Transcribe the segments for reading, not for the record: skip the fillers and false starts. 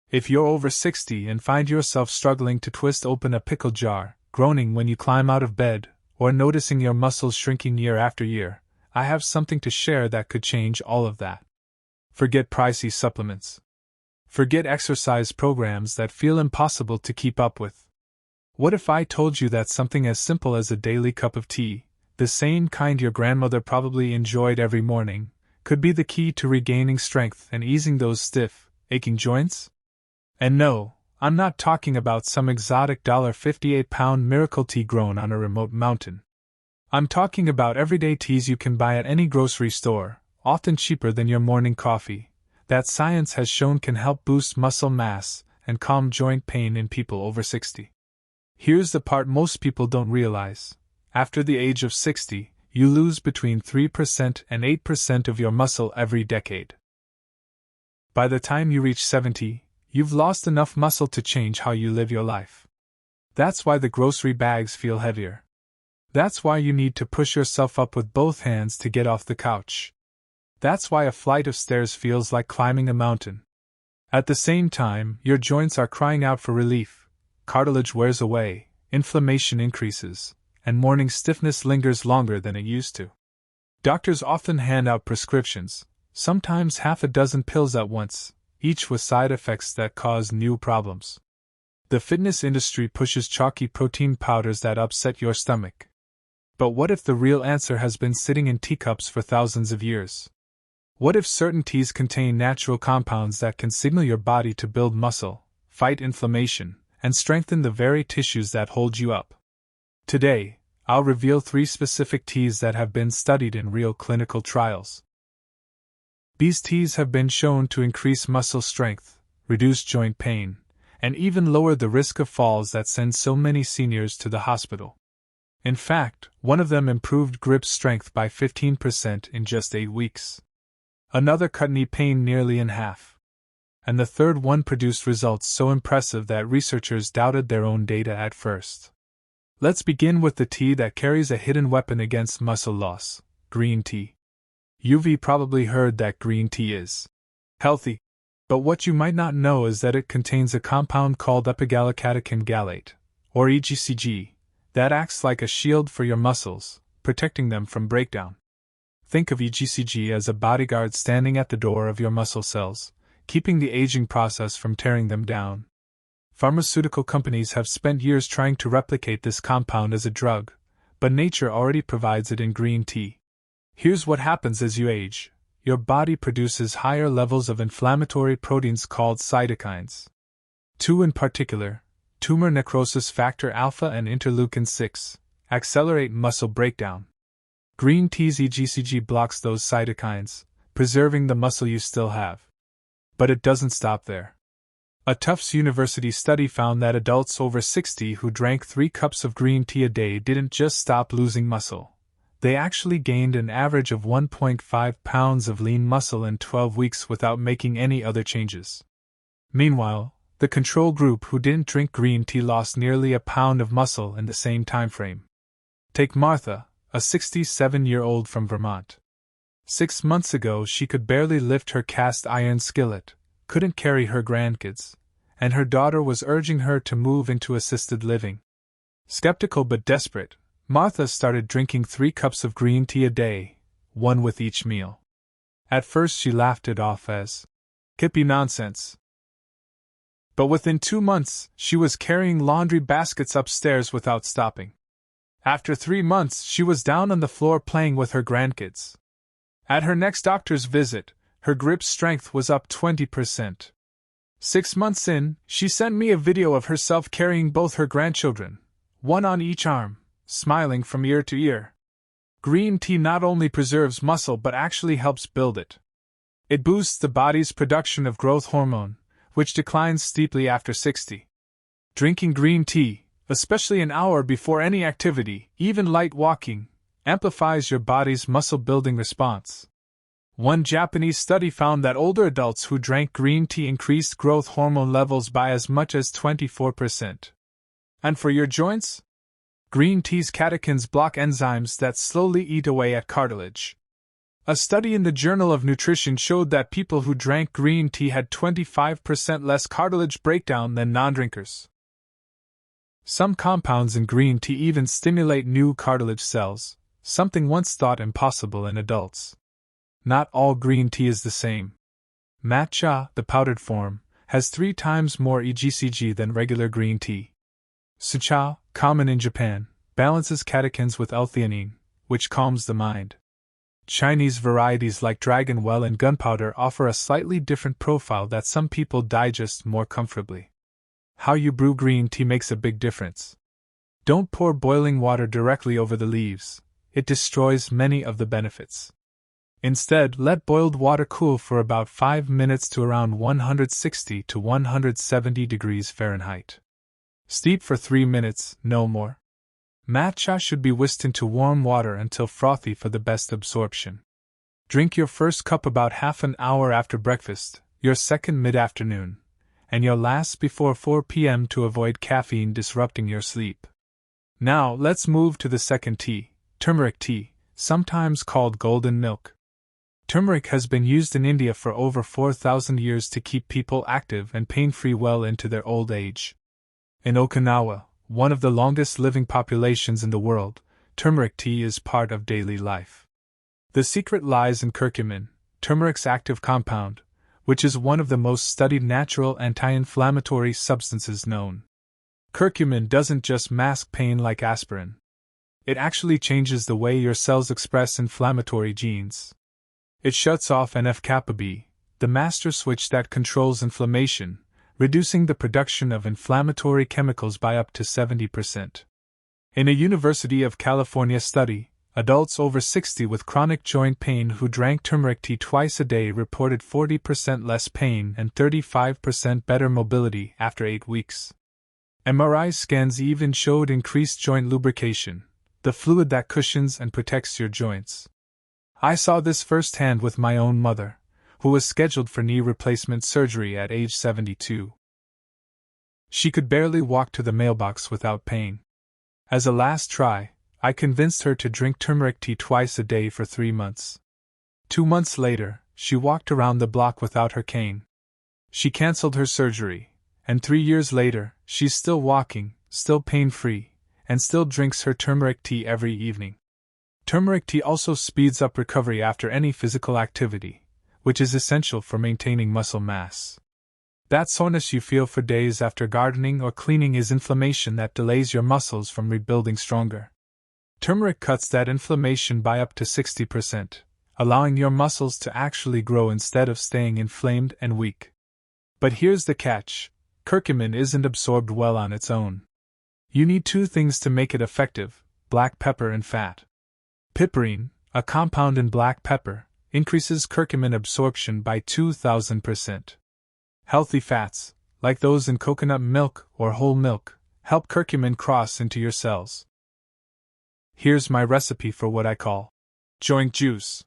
If you're over 60 and find yourself struggling to twist open a pickle jar, groaning when you climb out of bed, or noticing your muscles shrinking year after year, I have something to share that could change all of that. Forget pricey supplements. Forget exercise programs that feel impossible to keep up with. What if I told you that something as simple as a daily cup of tea, the same kind your grandmother probably enjoyed every morning, could be the key to regaining strength and easing those stiff, aching joints? And no, I'm not talking about some exotic $58-pound miracle tea grown on a remote mountain. I'm talking about everyday teas you can buy at any grocery store, often cheaper than your morning coffee, that science has shown can help boost muscle mass and calm joint pain in people over 60. Here's the part most people don't realize. After the age of 60, you lose between 3% and 8% of your muscle every decade. By the time you reach 70, you've lost enough muscle to change how you live your life. That's why the grocery bags feel heavier. That's why you need to push yourself up with both hands to get off the couch. That's why a flight of stairs feels like climbing a mountain. At the same time, your joints are crying out for relief. Cartilage wears away, inflammation increases, and morning stiffness lingers longer than it used to. Doctors often hand out prescriptions, sometimes half a dozen pills at once, each with side effects that cause new problems. The fitness industry pushes chalky protein powders that upset your stomach. But what if the real answer has been sitting in teacups for thousands of years? What if certain teas contain natural compounds that can signal your body to build muscle, fight inflammation, and strengthen the very tissues that hold you up? Today, I'll reveal 3 specific teas that have been studied in real clinical trials. These teas have been shown to increase muscle strength, reduce joint pain, and even lower the risk of falls that send so many seniors to the hospital. In fact, one of them improved grip strength by 15% in just 8 weeks. Another cut knee pain nearly in half. And the third one produced results so impressive that researchers doubted their own data at first. Let's begin with the tea that carries a hidden weapon against muscle loss: green tea. You've probably heard that green tea is healthy, but what you might not know is that it contains a compound called epigallocatechin gallate, or EGCG, that acts like a shield for your muscles, protecting them from breakdown. Think of EGCG as a bodyguard standing at the door of your muscle cells, keeping the aging process from tearing them down. Pharmaceutical companies have spent years trying to replicate this compound as a drug, but nature already provides it in green tea. Here's what happens as you age. Your body produces higher levels of inflammatory proteins called cytokines. 2 in particular, tumor necrosis factor alpha and interleukin-6, accelerate muscle breakdown. Green tea's EGCG blocks those cytokines, preserving the muscle you still have. But it doesn't stop there. A Tufts University study found that adults over 60 who drank 3 cups of green tea a day didn't just stop losing muscle. They actually gained an average of 1.5 pounds of lean muscle in 12 weeks without making any other changes. Meanwhile, the control group who didn't drink green tea lost nearly a pound of muscle in the same time frame. Take Martha, a 67-year-old from Vermont. 6 months ago she could barely lift her cast iron skillet, couldn't carry her grandkids, and her daughter was urging her to move into assisted living. Skeptical but desperate, Martha started drinking 3 cups of green tea a day, 1 with each meal. At first she laughed it off as hippie nonsense. But within 2 months, she was carrying laundry baskets upstairs without stopping. After 3 months, she was down on the floor playing with her grandkids. At her next doctor's visit, her grip strength was up 20%. 6 months in, she sent me a video of herself carrying both her grandchildren, 1 on each arm, smiling from ear to ear. Green tea not only preserves muscle but actually helps build it. It boosts the body's production of growth hormone, which declines steeply after 60. Drinking green tea, especially an hour before any activity, even light walking, amplifies your body's muscle-building response. One Japanese study found that older adults who drank green tea increased growth hormone levels by as much as 24%. And for your joints? Green tea's catechins block enzymes that slowly eat away at cartilage. A study in the Journal of Nutrition showed that people who drank green tea had 25% less cartilage breakdown than non-drinkers. Some compounds in green tea even stimulate new cartilage cells, something once thought impossible in adults. Not all green tea is the same. Matcha, the powdered form, has 3 times more EGCG than regular green tea. Sucha, common in Japan, balances catechins with L-theanine, which calms the mind. Chinese varieties like Dragon Well and Gunpowder offer a slightly different profile that some people digest more comfortably. How you brew green tea makes a big difference. Don't pour boiling water directly over the leaves. It destroys many of the benefits. Instead, let boiled water cool for about 5 minutes to around 160 to 170 degrees Fahrenheit. Steep for 3 minutes, no more. Matcha should be whisked into warm water until frothy for the best absorption. Drink your first cup about half an hour after breakfast, your second mid-afternoon, and your last before 4 p.m. to avoid caffeine disrupting your sleep. Now let's move to the second tea, turmeric tea, sometimes called golden milk. Turmeric has been used in India for over 4,000 years to keep people active and pain-free well into their old age. In Okinawa, one of the longest living populations in the world, turmeric tea is part of daily life. The secret lies in curcumin, turmeric's active compound, which is one of the most studied natural anti-inflammatory substances known. Curcumin doesn't just mask pain like aspirin. It actually changes the way your cells express inflammatory genes. It shuts off NF-kappa B, the master switch that controls inflammation, reducing the production of inflammatory chemicals by up to 70%. In a University of California study, adults over 60 with chronic joint pain who drank turmeric tea twice a day reported 40% less pain and 35% better mobility after 8 weeks. MRI scans even showed increased joint lubrication, the fluid that cushions and protects your joints. I saw this firsthand with my own mother, who was scheduled for knee replacement surgery at age 72. She could barely walk to the mailbox without pain. As a last try, I convinced her to drink turmeric tea twice a day for 3 months. 2 months later, she walked around the block without her cane. She canceled her surgery, and 3 years later, she's still walking, still pain-free, and still drinks her turmeric tea every evening. Turmeric tea also speeds up recovery after any physical activity, which is essential for maintaining muscle mass. That soreness you feel for days after gardening or cleaning is inflammation that delays your muscles from rebuilding stronger. Turmeric cuts that inflammation by up to 60%, allowing your muscles to actually grow instead of staying inflamed and weak. But here's the catch: curcumin isn't absorbed well on its own. You need 2 things to make it effective: black pepper and fat. Piperine, a compound in black pepper, increases curcumin absorption by 2,000%. Healthy fats, like those in coconut milk or whole milk, help curcumin cross into your cells. Here's my recipe for what I call joint juice.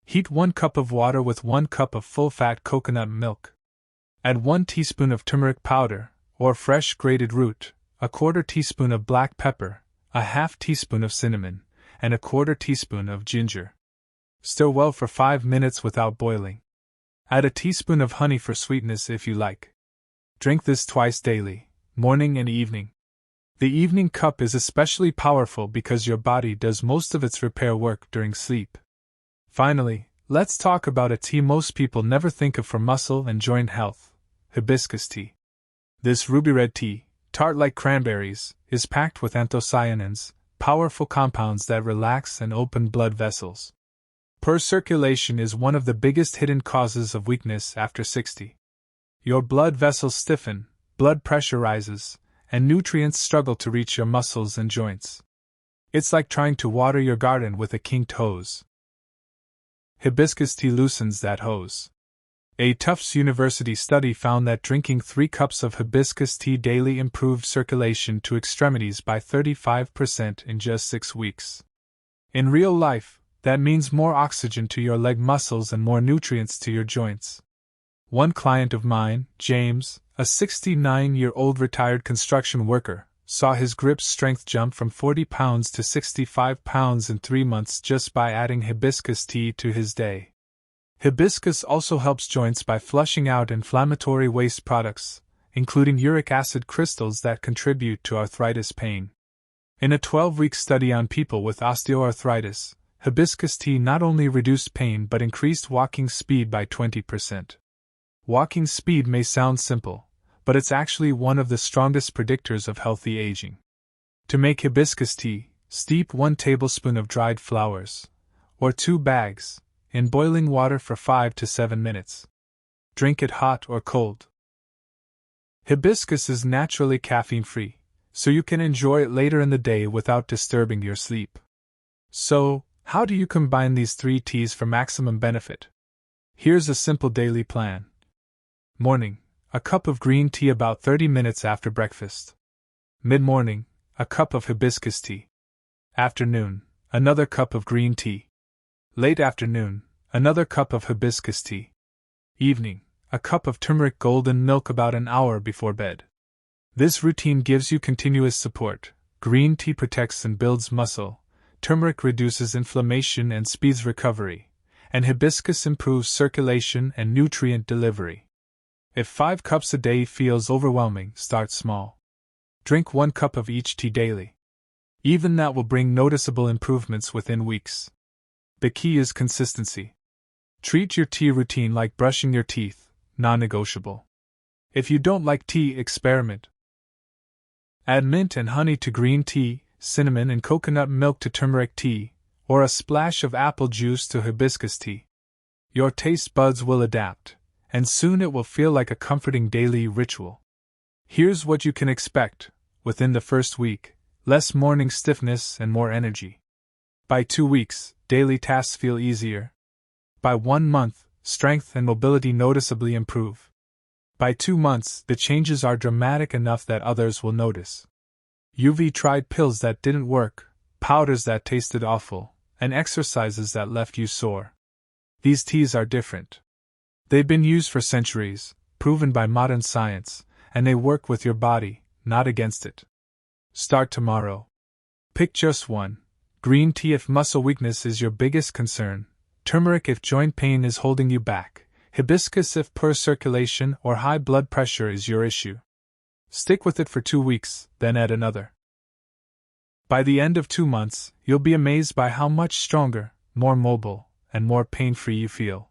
Heat 1 cup of water with 1 cup of full-fat coconut milk. Add 1 teaspoon of turmeric powder, or fresh grated root, a 1/4 teaspoon of black pepper, a 1/2 teaspoon of cinnamon, and a 1/4 teaspoon of ginger. Stir well for 5 minutes without boiling. Add a teaspoon of honey for sweetness if you like. Drink this twice daily, morning and evening. The evening cup is especially powerful because your body does most of its repair work during sleep. Finally, let's talk about a tea most people never think of for muscle and joint health: hibiscus tea. This ruby red tea, tart like cranberries, is packed with anthocyanins, powerful compounds that relax and open blood vessels. Poor circulation is one of the biggest hidden causes of weakness after 60. Your blood vessels stiffen, blood pressure rises, and nutrients struggle to reach your muscles and joints. It's like trying to water your garden with a kinked hose. Hibiscus tea loosens that hose. A Tufts University study found that drinking 3 cups of hibiscus tea daily improved circulation to extremities by 35% in just 6 weeks. In real life, that means more oxygen to your leg muscles and more nutrients to your joints. One client of mine, James, a 69-year-old retired construction worker, saw his grip strength jump from 40 pounds to 65 pounds in 3 months just by adding hibiscus tea to his day. Hibiscus also helps joints by flushing out inflammatory waste products, including uric acid crystals that contribute to arthritis pain. In a 12-week study on people with osteoarthritis, hibiscus tea not only reduced pain but increased walking speed by 20%. Walking speed may sound simple, but it's actually one of the strongest predictors of healthy aging. To make hibiscus tea, steep 1 tablespoon of dried flowers, or 2 bags, in boiling water for 5 to 7 minutes. Drink it hot or cold. Hibiscus is naturally caffeine-free, so you can enjoy it later in the day without disturbing your sleep. So, how do you combine these 3 teas for maximum benefit? Here's a simple daily plan. Morning, a cup of green tea about 30 minutes after breakfast. Mid-morning, a cup of hibiscus tea. Afternoon, another cup of green tea. Late afternoon, another cup of hibiscus tea. Evening, a cup of turmeric golden milk about an hour before bed. This routine gives you continuous support. Green tea protects and builds muscle, turmeric reduces inflammation and speeds recovery, and hibiscus improves circulation and nutrient delivery. If 5 cups a day feels overwhelming, start small. Drink 1 cup of each tea daily. Even that will bring noticeable improvements within weeks. The key is consistency. Treat your tea routine like brushing your teeth, non-negotiable. If you don't like tea, experiment. Add mint and honey to green tea, cinnamon and coconut milk to turmeric tea, or a splash of apple juice to hibiscus tea. Your taste buds will adapt, and soon it will feel like a comforting daily ritual. Here's what you can expect. Within the first week, less morning stiffness and more energy. By 2 weeks, daily tasks feel easier. By 1 month, strength and mobility noticeably improve. By 2 months, the changes are dramatic enough that others will notice. You've tried pills that didn't work, powders that tasted awful, and exercises that left you sore. These teas are different. They've been used for centuries, proven by modern science, and they work with your body, not against it. Start tomorrow. Pick just one. Green tea if muscle weakness is your biggest concern, turmeric if joint pain is holding you back, hibiscus if poor circulation or high blood pressure is your issue. Stick with it for 2 weeks, then add another. By the end of 2 months, you'll be amazed by how much stronger, more mobile, and more pain-free you feel.